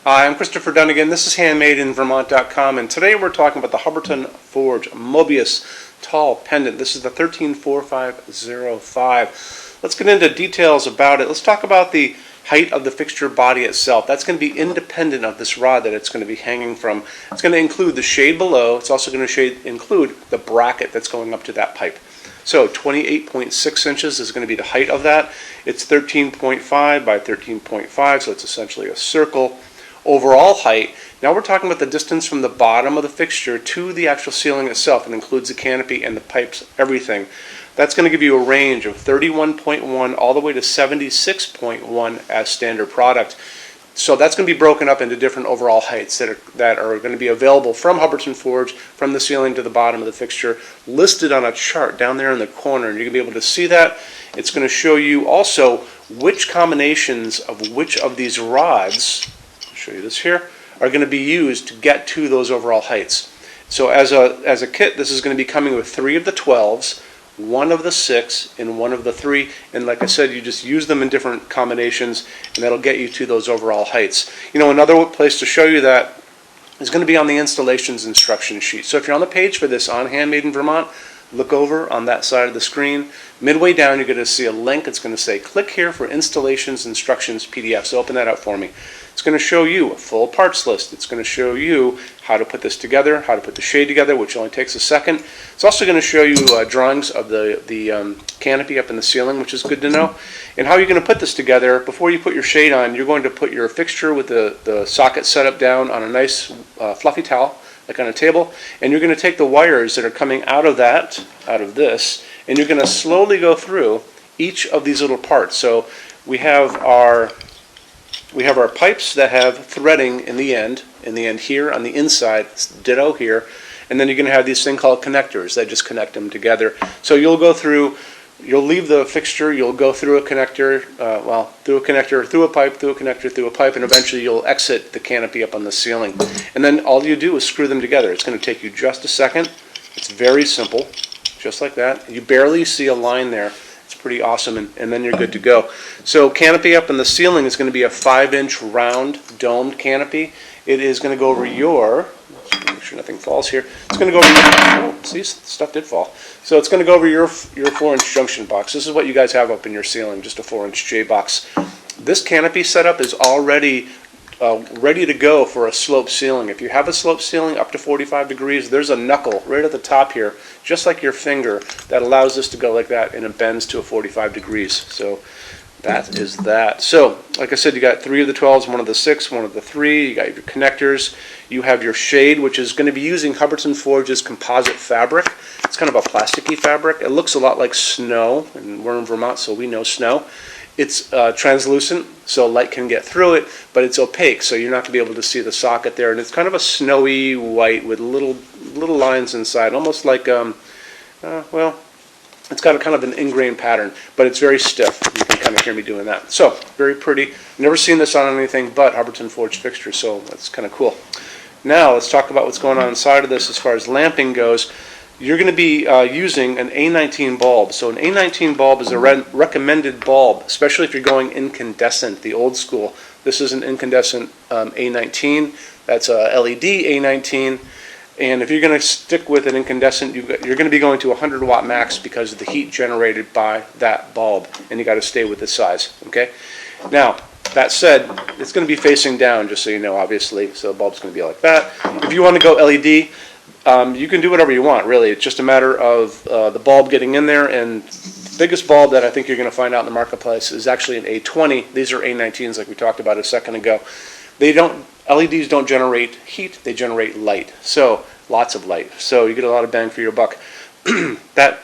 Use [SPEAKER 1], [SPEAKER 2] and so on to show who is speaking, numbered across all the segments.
[SPEAKER 1] Hi, I'm Christopher Dunnigan. This is HandmadeInVermont.com, and today we're talking about the Hubbardton Forge Mobius Tall Pendant. This is the 134505. Let's get into details about it. Let's talk about the height of the fixture body itself. That's going to be independent of this rod that it's going to be hanging from. It's going to include the shade below. It's also going to include the bracket that's going up to that pipe. So 28.6 inches is going to be the height of that. It's 13.5 by 13.5, so it's essentially a circle. Overall height, now we're talking about the distance from the bottom of the fixture to the actual ceiling itself. It includes the canopy and the pipes, everything. That's going to give you a range of 31.1 all the way to 76.1 as standard product. So that's going to be broken up into different overall heights that are going to be available from Hubbardton Forge, from the ceiling to the bottom of the fixture, listed on a chart down there in the corner, and you're going to be able to see that. It's going to show you also which combinations of which of these rods, show you this here, are going to be used to get to those overall heights. So as a kit, this is going to be coming with 3 of the 12s, 1 of the 6, and 1 of the 3, and like I said, you just use them in different combinations, and that'll get you to those overall heights. You know, another place to show you that is going to be on the installations instruction sheet. So if you're on the page for this on Handmade in Vermont, look over on that side of the screen. Midway down, you're going to see a link. It's going to say, click here for installations instructions PDF. So open that up for me. It's going to show you a full parts list. It's going to show you how to put this together, how to put the shade together, which only takes a second. It's also going to show you drawings of the canopy up in the ceiling, which is good to know. And how you're going to put this together. Before you put your shade on, you're going to put your fixture with the socket set up down on a nice fluffy towel, like on a table, and you're going to take the wires that are coming out of this, and you're going to slowly go through each of these little parts. So we have our pipes that have threading in the end here on the inside, it's ditto here, and then you're going to have these thing called connectors that just connect them together. So you'll leave the fixture, you'll go through a connector, through a connector, through a pipe, through a connector, through a pipe, and eventually you'll exit the canopy up on the ceiling. And then all you do is screw them together. It's going to take you just a second. It's very simple, just like that. You barely see a line there. It's pretty awesome, and then you're good to go. So canopy up in the ceiling is going to be a 5-inch round domed canopy. It is going to go over your, make sure nothing falls here. It's going to go over your, oh, see, stuff did fall. So it's going to go over your 4-inch junction box. This is what you guys have up in your ceiling, just a 4-inch J box. This canopy setup is already ready to go for a sloped ceiling. If you have a sloped ceiling up to 45 degrees, there's a knuckle right at the top here, just like your finger, that allows this to go like that, and it bends to a 45 degrees. So that is that. So, like I said, you got 3 of the 12s, 1 of the 6, 1 of the 3. You got your connectors. You have your shade, which is going to be using Hubbardton Forge's composite fabric. It's kind of a plasticky fabric. It looks a lot like snow, and we're in Vermont, so we know snow. It's translucent, so light can get through it, but it's opaque, so you're not going to be able to see the socket there. And it's kind of a snowy white with little lines inside, almost like, well, it's got a kind of an ingrained pattern, but it's very stiff. You can kind of hear me doing that. So, very pretty. Never seen this on anything but Hubbardton Forge fixture, so that's kind of cool. Now, let's talk about what's going on inside of this as far as lamping goes. You're going to be using an A19 bulb. So an A19 bulb is a recommended bulb, especially if you're going incandescent, the old school. This is an incandescent A19. That's a LED A19. And if you're going to stick with an incandescent, you're going to be going to 100 watt max because of the heat generated by that bulb. And you got to stay with this size. Okay. Now, that said, it's going to be facing down, just so you know, obviously. So the bulb's going to be like that. If you want to go LED, you can do whatever you want, really. It's just a matter of the bulb getting in there, and the biggest bulb that I think you're going to find out in the marketplace is actually an A20. These are A19s like we talked about a second ago. LEDs don't generate heat, they generate light. So, lots of light. So you get a lot of bang for your buck. That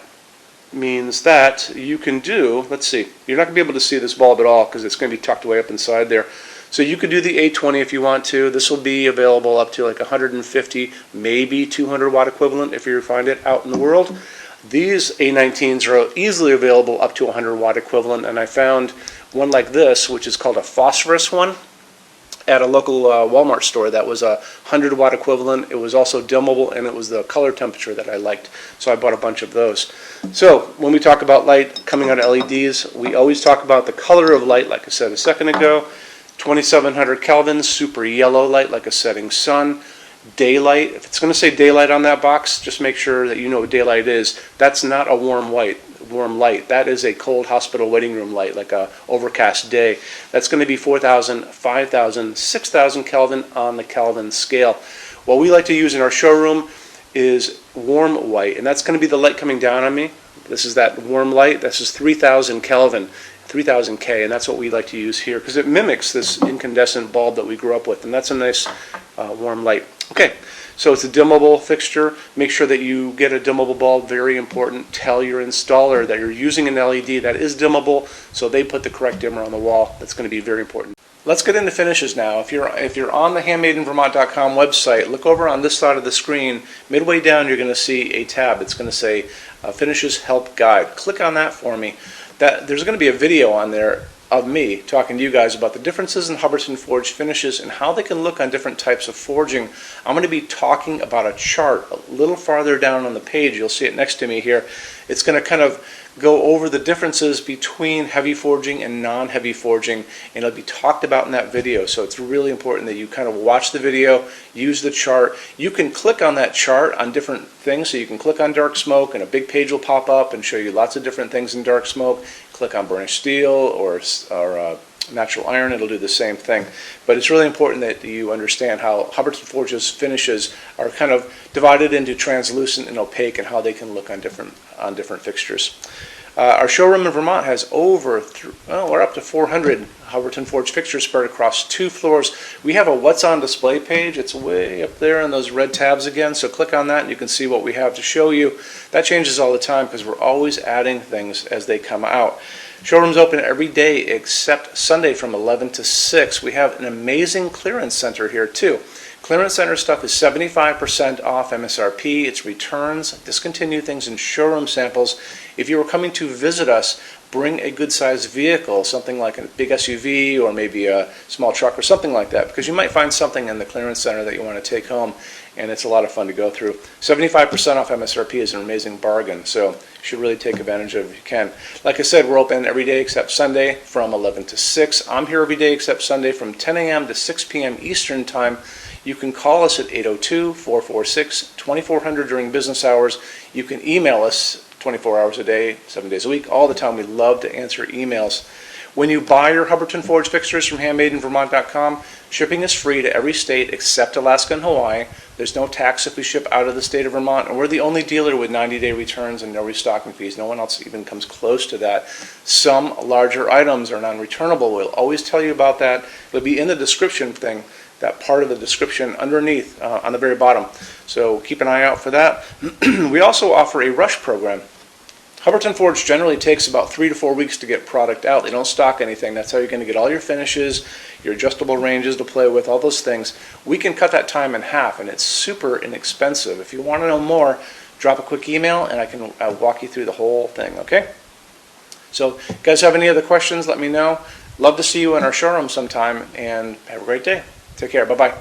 [SPEAKER 1] means that you can do, let's see, you're not going to be able to see this bulb at all because it's going to be tucked away up inside there. So you could do the A20 if you want to. This will be available up to like 150, maybe 200 watt equivalent if you find it out in the world. These A19s are easily available up to 100 watt equivalent, and I found one like this, which is called a phosphorus one, at a local Walmart store that was a 100 watt equivalent. It was also dimmable, and it was the color temperature that I liked, so I bought a bunch of those. So when we talk about light coming out of LEDs, we always talk about the color of light, like I said a second ago. 2700 Kelvin, super yellow light like a setting sun. Daylight, if it's going to say daylight on that box, just make sure that you know what daylight is. That's not a warm light. That is a cold hospital waiting room light, like a overcast day. That's going to be 4,000, 5,000, 6,000 Kelvin on the Kelvin scale. What we like to use in our showroom is warm white, and that's going to be the light coming down on me. This is that warm light. This is 3,000 Kelvin, 3,000 K, and that's what we like to use here because it mimics this incandescent bulb that we grew up with, and that's a nice warm light. Okay, so it's a dimmable fixture. Make sure that you get a dimmable bulb, very important. Tell your installer that you're using an LED that is dimmable, so they put the correct dimmer on the wall. That's going to be very important. Let's get into finishes now. If you're on the HandmadeInVermont.com website, look over on this side of the screen. Midway down, you're going to see a tab. It's going to say Finishes Help Guide. Click on that for me. There's going to be a video on there of me talking to you guys about the differences in Hubbardton forged finishes and how they can look on different types of forging. I'm going to be talking about a chart a little farther down on the page. You'll see it next to me here. It's going to kind of go over the differences between heavy forging and non-heavy forging, and it'll be talked about in that video. So it's really important that you kind of watch the video, use the chart. You can click on that chart on different things. So you can click on dark smoke and a big page will pop up and show you lots of different things in dark smoke. Click on burnished steel or natural iron, it'll do the same thing. But it's really important that you understand how Hubbardton Forge's finishes are kind of divided into translucent and opaque and how they can look on different fixtures. Our showroom in Vermont has we're up to 400 Hubbardton Forge fixtures spread across 2 floors. We have a What's on Display page. It's way up there in those red tabs again, so click on that and you can see what we have to show you. That changes all the time because we're always adding things as they come out. Showroom's open every day except Sunday from 11 to 6. We have an amazing clearance center here too. Clearance center stuff is 75% off MSRP. It's returns, discontinued things, and showroom samples. If you were coming to visit us, bring a good-sized vehicle, something like a big SUV or maybe a small truck or something like that, because you might find something in the clearance center that you want to take home, and it's a lot of fun to go through. 75% off MSRP is an amazing bargain, so you should really take advantage of it if you can. Like I said, we're open every day except Sunday from 11 to 6. I'm here every day except Sunday from 10 a.m. to 6 p.m. Eastern Time. You can call us at 802-446-2400 during business hours. You can email us 24 hours a day, 7 days a week, all the time. We love to answer emails. When you buy your Hubbardton Forge fixtures from HandmadeInVermont.com, shipping is free to every state except Alaska and Hawaii. There's no tax if we ship out of the state of Vermont, and we're the only dealer with 90-day returns and no restocking fees. No one else even comes close to that. Some larger items are non-returnable. We'll always tell you about that. It'll be in the description thing, that part of the description underneath on the very bottom. So keep an eye out for that. We also offer a rush program. Hubbardton Forge generally takes about 3 to 4 weeks to get product out. They don't stock anything. That's how you're going to get all your finishes, your adjustable ranges to play with, all those things. We can cut that time in half, and it's super inexpensive. If you want to know more, drop a quick email, and I can walk you through the whole thing, okay? So, if you guys have any other questions, let me know. Love to see you in our showroom sometime, and have a great day. Take care. Bye-bye.